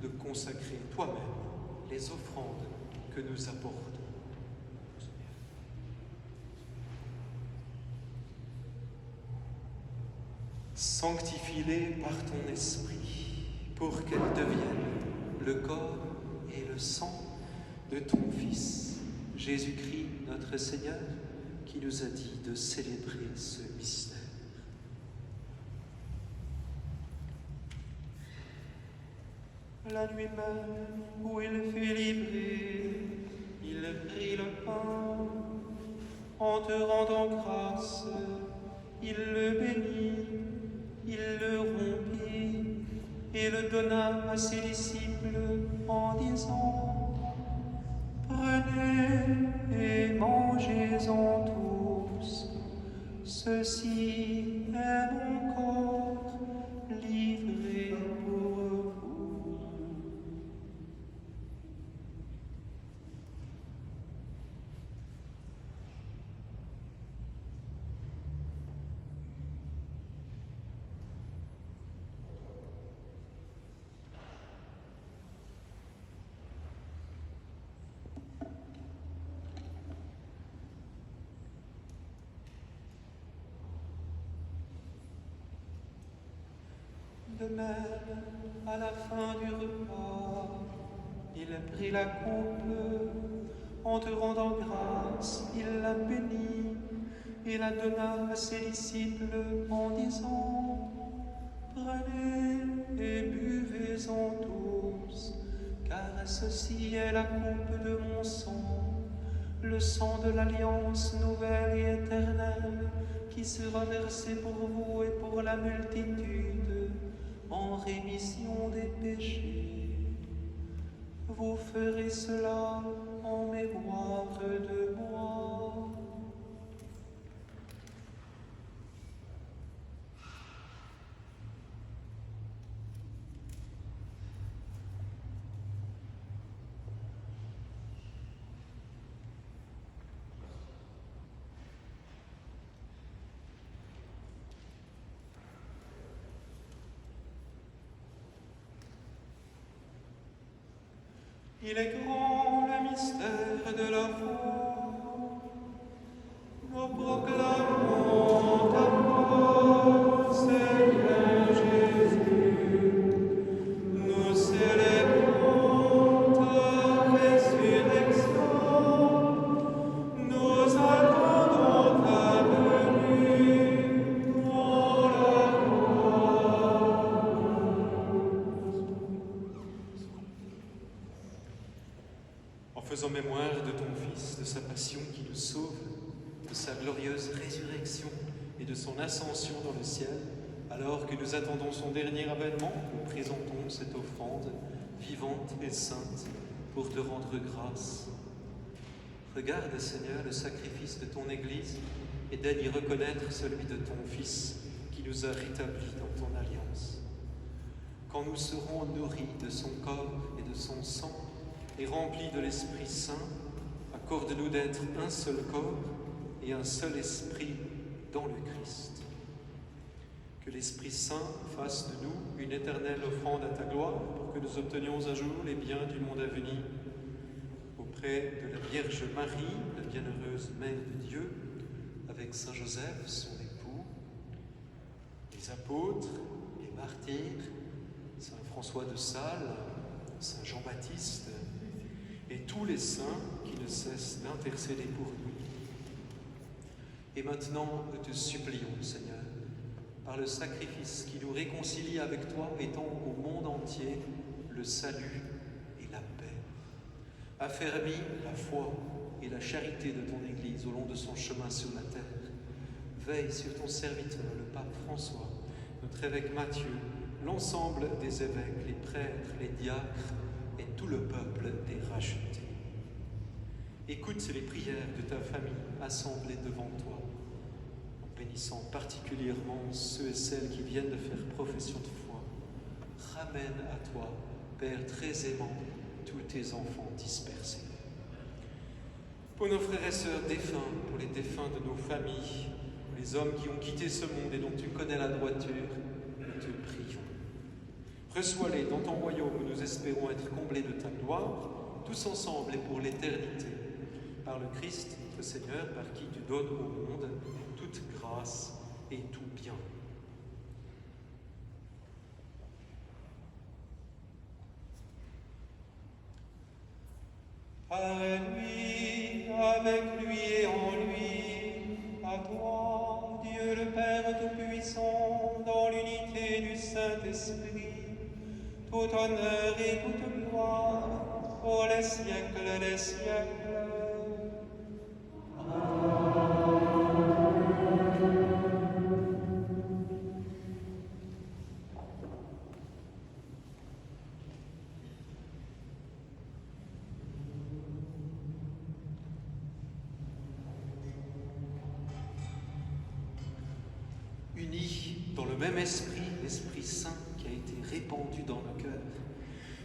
de consacrer toi-même les offrandes que nous apportons. Sanctifie-les par ton esprit, pour qu'elles deviennent le corps et le sang de ton Fils, Jésus-Christ notre Seigneur, qui nous a dit de célébrer ce mystère. La nuit même où il fut livré, il prit le pain, en te rendant grâce, il le bénit. Il le rompit et le donna à ses disciples en disant : « Prenez et mangez-en tous, ceci est mon corps livré pour vous. » De même, à la fin du repas, il prit la coupe, en te rendant grâce, il la bénit et la donna à ses disciples en disant: Prenez et buvez-en tous, car ceci est la coupe de mon sang, le sang de l'alliance nouvelle et éternelle, qui sera versé pour vous et pour la multitude, en rémission des péchés. Vous ferez cela en mémoire de moi. Il est grand le mystère de la foi. Nous proclamons ta mort, Seigneur Jésus. Nous célébrons ta résurrection. Nous attendons ta venue dans la En faisant mémoire de ton Fils, de sa passion qui nous sauve, de sa glorieuse résurrection et de son ascension dans le ciel, alors que nous attendons son dernier avènement, nous présentons cette offrande vivante et sainte pour te rendre grâce. Regarde, Seigneur, le sacrifice de ton Église et daigne y reconnaître celui de ton Fils qui nous a rétablis dans ton alliance. Quand nous serons nourris de son corps et de son sang, et remplis de l'Esprit Saint, accorde-nous d'être un seul corps et un seul esprit dans le Christ. Que l'Esprit Saint fasse de nous une éternelle offrande à ta gloire pour que nous obtenions un jour les biens du monde à venir. Auprès de la Vierge Marie, la bienheureuse Mère de Dieu, avec Saint Joseph, son époux, les apôtres, les martyrs, Saint François de Sales, Saint Jean-Baptiste, et tous les saints qui ne cessent d'intercéder pour nous. Et maintenant, nous te supplions, Seigneur, par le sacrifice qui nous réconcilie avec toi, étends au monde entier le salut et la paix. Affermis la foi et la charité de ton Église au long de son chemin sur la terre. Veille sur ton serviteur, le pape François, notre évêque Matthieu, l'ensemble des évêques, les prêtres, les diacres, et tout le peuple des rachetés. Écoute les prières de ta famille assemblée devant toi, en bénissant particulièrement ceux et celles qui viennent de faire profession de foi. Ramène à toi, Père très aimant, tous tes enfants dispersés. Pour nos frères et sœurs défunts, pour les défunts de nos familles, pour les hommes qui ont quitté ce monde et dont tu connais la droiture, nous te prions. Reçois-les dans ton royaume où nous espérons être comblés de ta gloire, tous ensemble et pour l'éternité. Par le Christ, notre Seigneur, par qui tu donnes au monde toute grâce et tout bien. Par lui, avec lui et en lui, à toi, Dieu le Père Tout-Puissant, dans l'unité du Saint-Esprit, tout honneur et toute gloire pour les siècles des siècles. Unis dans le même esprit, l'Esprit Saint qui a été répandu dans nos cœurs,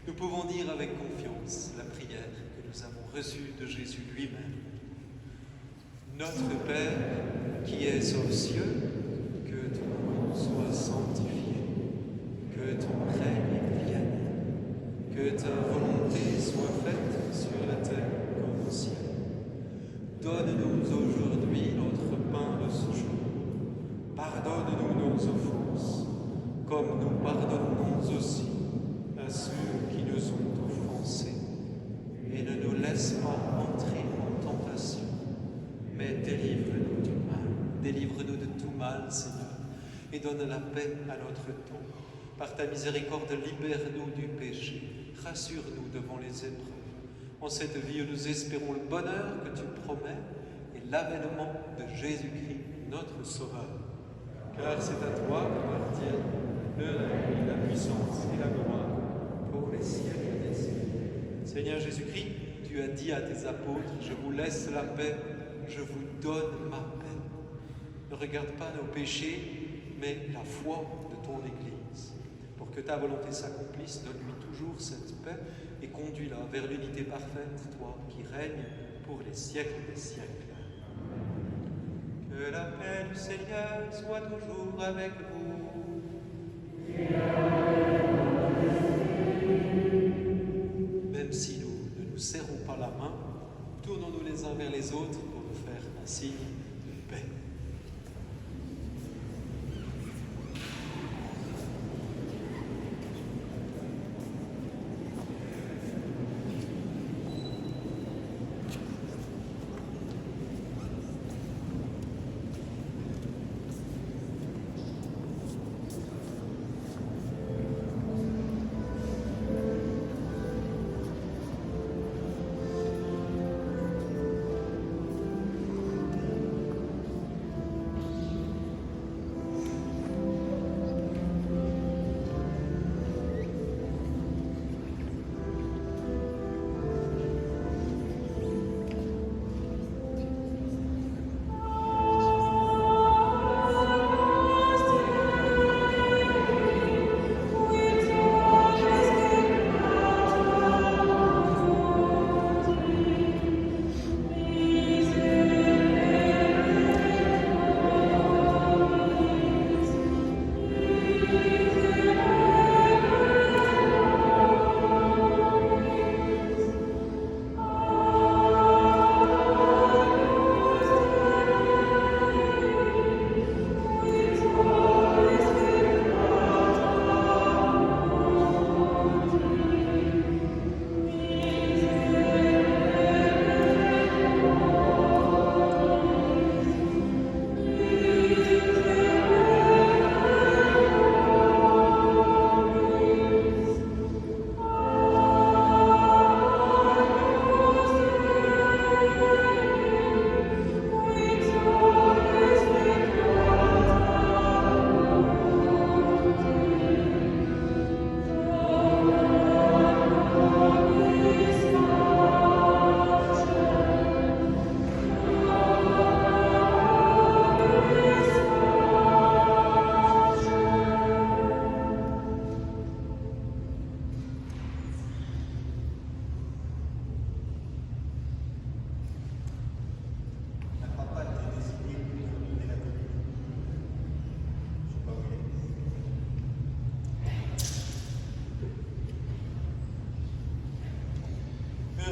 nous pouvons dire avec confiance la prière que nous avons reçue de Jésus lui-même. Notre Père, qui es aux cieux, que ton nom soit sanctifié, que ton règne vienne, que ta volonté soit faite sur la terre comme au ciel. Donne-nous aujourd'hui notre pain de ce jour. Pardonne-nous nos offenses, comme nous pardonnons délivre-nous du mal. Délivre-nous de tout mal, Seigneur, et donne la paix à notre temps. Par ta miséricorde, libère-nous du péché. Rassure-nous devant les épreuves. En cette vie où nous espérons le bonheur que tu promets et l'avènement de Jésus-Christ, notre Sauveur. Car c'est à toi qu'appartiennent le règne, la puissance et la gloire pour les siècles des siècles. Seigneur Jésus-Christ, tu as dit à tes apôtres, je vous laisse la paix, je vous donne ma paix. Ne regarde pas nos péchés, mais la foi de ton Église. Pour que ta volonté s'accomplisse, donne-lui toujours cette paix et conduis-la vers l'unité parfaite, toi qui règnes pour les siècles des siècles. Que la paix du Seigneur soit toujours avec vous. Même si nous ne nous serrons pas la main, tournons-nous les uns vers les autres pour nous faire un signe de paix.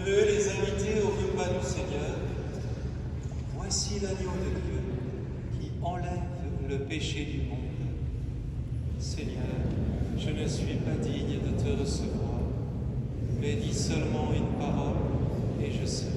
Heureux les invités au repas du Seigneur. Voici l'agneau de Dieu qui enlève le péché du monde. Seigneur, je ne suis pas digne de te recevoir, mais dis seulement une parole et je serai.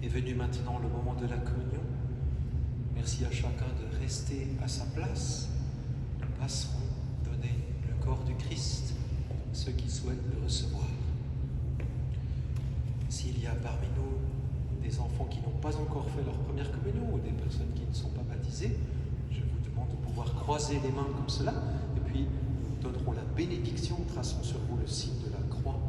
Est venu maintenant le moment de la communion. Merci à chacun de rester à sa place. Nous passerons donner le corps du Christ à ceux qui souhaitent le recevoir. S'il y a parmi nous des enfants qui n'ont pas encore fait leur première communion ou des personnes qui ne sont pas baptisées, je vous demande de pouvoir croiser les mains comme cela et puis nous donnerons la bénédiction, traçons sur vous le signe de la croix.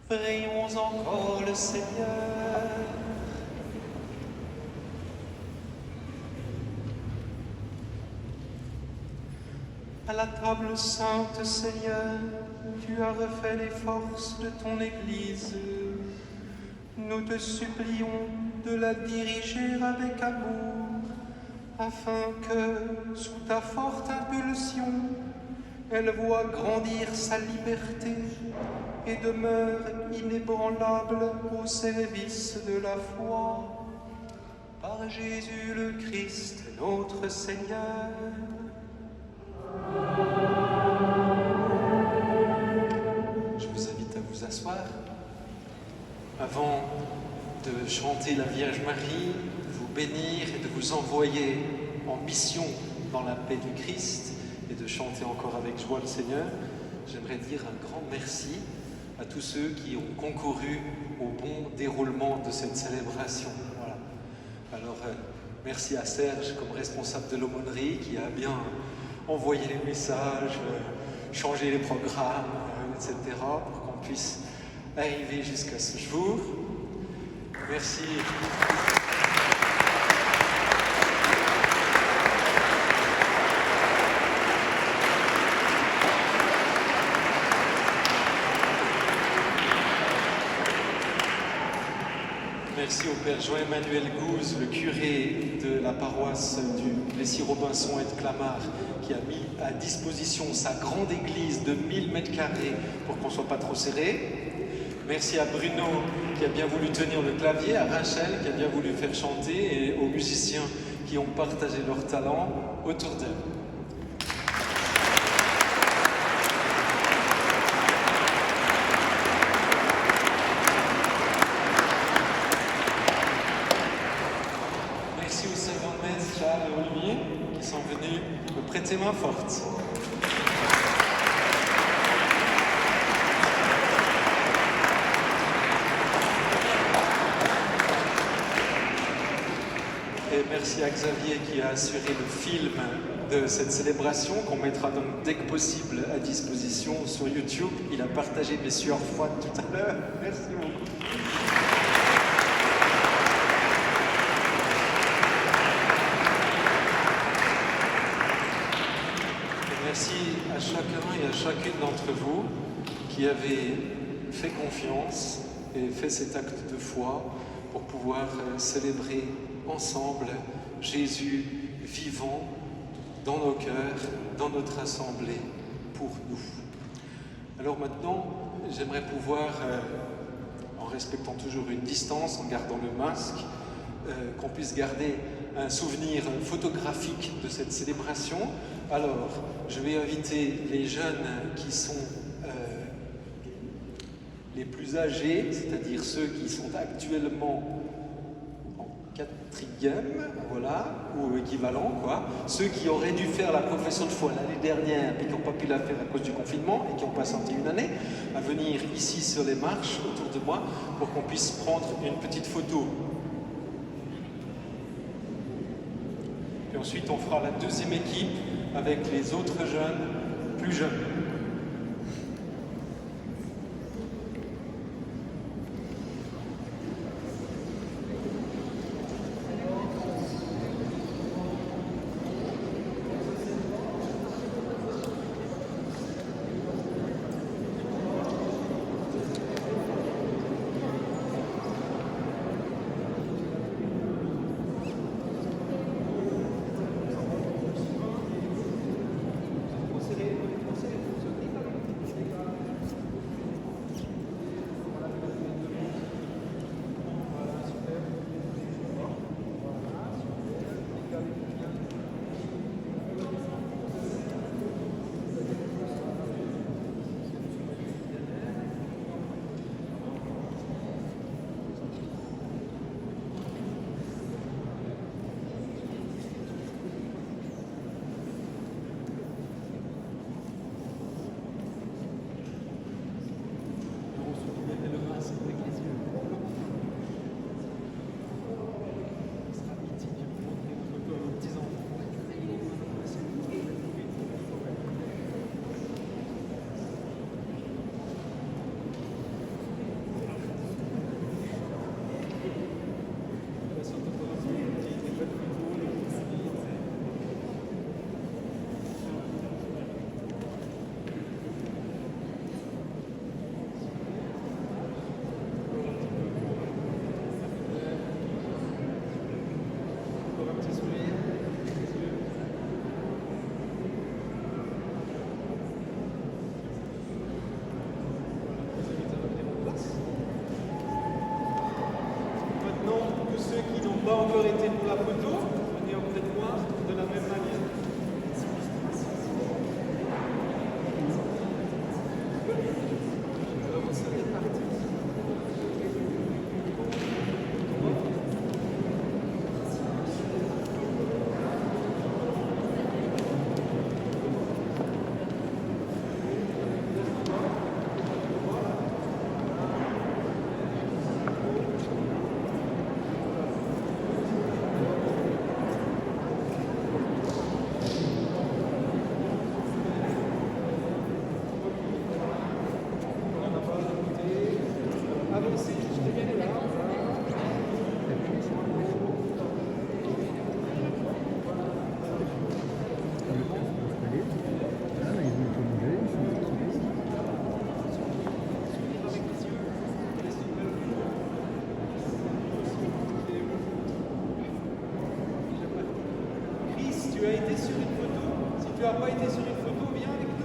Prions encore le Seigneur. À la table sainte, Seigneur, tu as refait les forces de ton Église. Nous te supplions de la diriger avec amour, afin que, sous ta forte impulsion, elle voie grandir sa liberté et demeure inébranlable au service de la foi. Par Jésus le Christ, notre Seigneur. Je vous invite à vous asseoir. Avant de chanter la Vierge Marie, de vous bénir et de vous envoyer en mission dans la paix du Christ et de chanter encore avec joie le Seigneur, j'aimerais dire un grand merci à tous ceux qui ont concouru au bon déroulement de cette célébration. Voilà. Alors, merci à Serge comme responsable de l'aumônerie qui a bien envoyé les messages, changé les programmes, etc. pour qu'on puisse arriver jusqu'à ce jour. Merci. Merci au Père Jean-Emmanuel Gouze, le curé de la paroisse du Plessis-Robinson et de Clamart, qui a mis à disposition sa grande église de 1000 m² pour qu'on ne soit pas trop serré. Merci à Bruno qui a bien voulu tenir le clavier, à Rachel qui a bien voulu faire chanter et aux musiciens qui ont partagé leur talent autour d'elle. Merci aux servants de messe, Charles et Olivier, qui sont venus me prêter main forte. Et merci à Xavier qui a assuré le film de cette célébration qu'on mettra donc dès que possible à disposition sur YouTube. Il a partagé mes sueurs froides tout à l'heure. Merci beaucoup. Et merci à chacun et à chacune d'entre vous qui avez fait confiance et fait cet acte de foi pour pouvoir célébrer ensemble Jésus vivant dans nos cœurs, dans notre assemblée, pour nous. Alors maintenant, j'aimerais pouvoir, en respectant toujours une distance, en gardant le masque, qu'on puisse garder un souvenir photographique de cette célébration. Alors, je vais inviter les jeunes qui sont les plus âgés, c'est-à-dire ceux qui sont actuellement en 4e, voilà, ou équivalent, quoi. Ceux qui auraient dû faire la profession de foi l'année dernière et qui n'ont pas pu la faire à cause du confinement et qui ont patienté une année, à venir ici sur les marches autour de moi pour qu'on puisse prendre une petite photo. Puis ensuite, on fera la deuxième équipe avec les autres jeunes, plus jeunes. été pour la photo, venez auprès de moi de la même manière. Alors, on s'est répartis. Avancez, je te viens là. Chris, tu as été sur une photo. Si tu n'as pas été sur une photo, viens avec nous.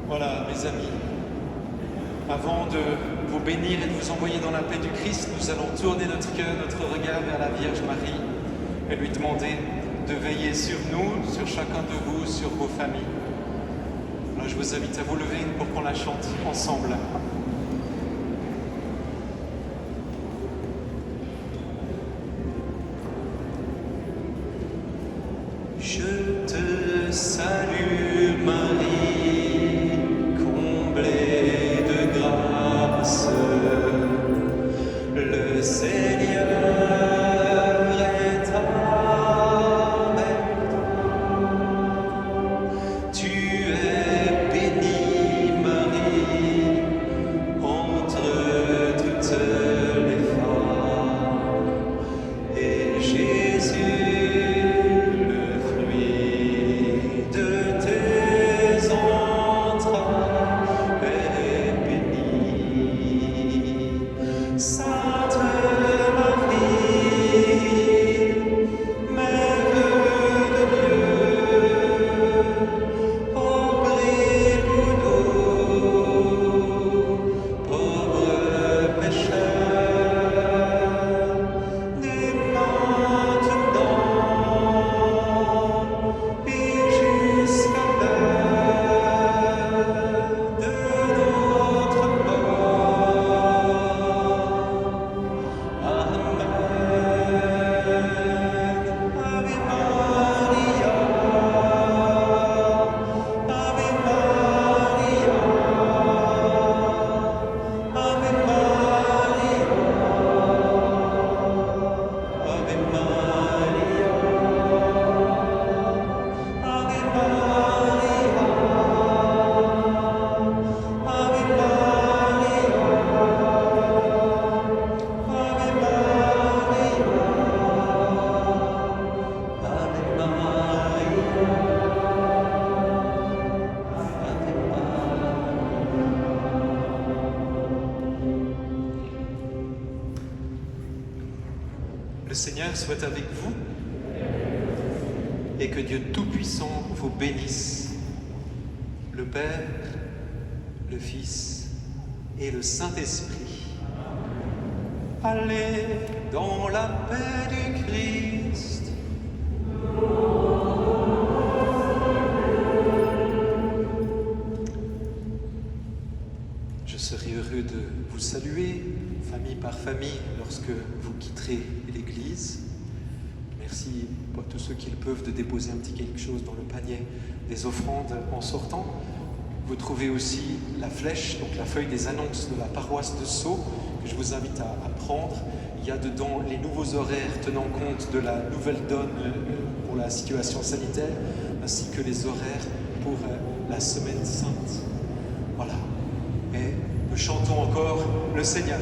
Voilà, mes amis, avant de vous bénir et de vous envoyer dans la paix du Christ, nous allons tourner notre cœur, notre regard vers la Vierge Marie et lui demander de veiller sur nous, sur chacun de vous, sur vos familles. Alors je vous invite à vous lever pour qu'on la chante ensemble. Je te salue Marie, comblée de grâce, le Seigneur est avec toi. Tu es bénie Marie, entre toutes les femmes, et Jésus, le Seigneur soit avec vous et que Dieu Tout-Puissant vous bénisse, le Père, le Fils et le Saint-Esprit. Allez dans la paix du Christ. Je serai heureux de vous saluer, famille par famille, lorsque vous quitterez l'Église. Merci pour tous ceux qui le peuvent de déposer un petit quelque chose dans le panier des offrandes en sortant. Vous trouvez aussi la flèche, donc la feuille des annonces de la paroisse de Sceaux, que je vous invite à prendre. Il y a dedans les nouveaux horaires tenant compte de la nouvelle donne pour la situation sanitaire, ainsi que les horaires pour la semaine sainte. Voilà. Et nous chantons encore le Seigneur.